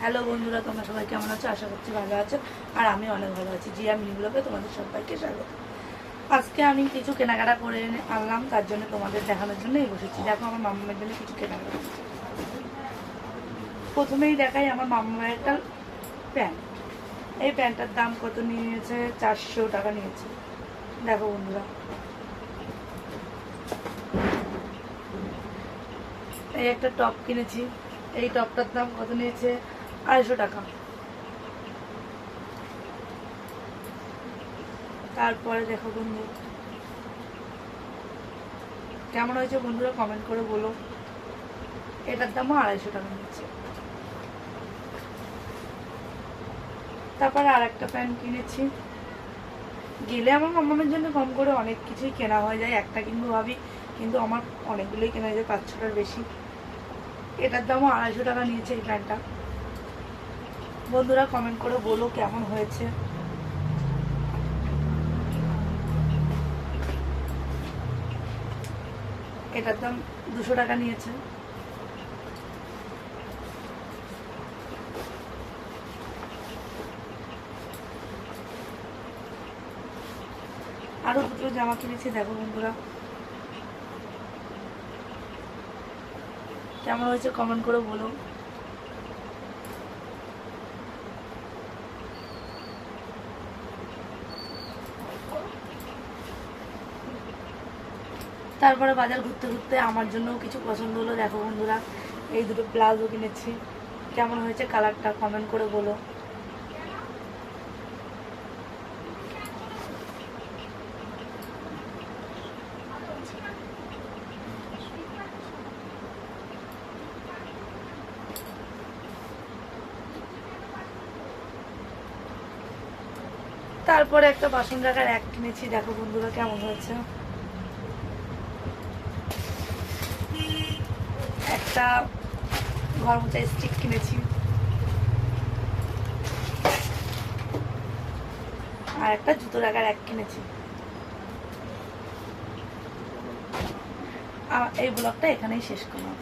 Hello বন্ধুরা, তোমরা সবাই কেমন আছো? আশা করছি ভালো আছো। আর আমি অনেক ভালো আছি। জিয়া মিনি ব্লগে তোমাদের সবাইকে স্বাগত। আজকে আমি কিছু কেনাকাটা করে আনলাম, তার জন্য তোমাদের দেখানোর জন্যই বসেছি। দেখো আমার মামার জন্য কিছু কেনাকাটা। প্রথমেই দেখাই আমার মামার একটা প্যান্ট। এই প্যান্টটার দাম কত নিয়েছে? 400 টাকা নিয়েছে। দেখো বন্ধুরা, এই একটা টপ কিনেছি। এই টপটার দাম কত নিয়েছে? 250 টাকা। তারপরে দেখো বন্ধু, কেমন হয়েছে বন্ধুরা কমেন্ট করে বলো। এটার দামও 250 টাকা নিচ্ছে। তারপরে আর একটা প্যান্ট কিনেছি। গেলে আমার মামার জন্য কম করে অনেক কিছুই কেনা হয়ে যায়, একটা কিন্তু ভাবি, কিন্তু আমার অনেকগুলোই কেনা হয়ে যায়, 5-6টার বেশি। এটার দামও 250 টাকা নিয়েছে এই প্যান্টটা। বন্ধুরা কমেন্ট করে বলো কেমন হয়েছে। এটার দাম 200 টাকা নিয়েছে। আরো দুটো জামা কিনেছি। দেখো বন্ধুরা কেমন হয়েছে কমেন্ট করে বলো। তারপরে বাজার ঘুরতে ঘুরতে আমার জন্যও কিছু পছন্দ হলো। দেখো বন্ধুরা, এই দুটো প্লাজো কিনেছি। কেমন হয়েছে কালারটা কমেন্ট করে বলো। তারপরে একটা বাসন রাখার এক কিনেছি। দেখো বন্ধুরা কেমন হয়েছে। একটা ঘর মোছা স্টিক কিনেছি। আর একটা জুতো রাখার এক কিনেছি। এই ব্লগটা এখানেই শেষ করলাম।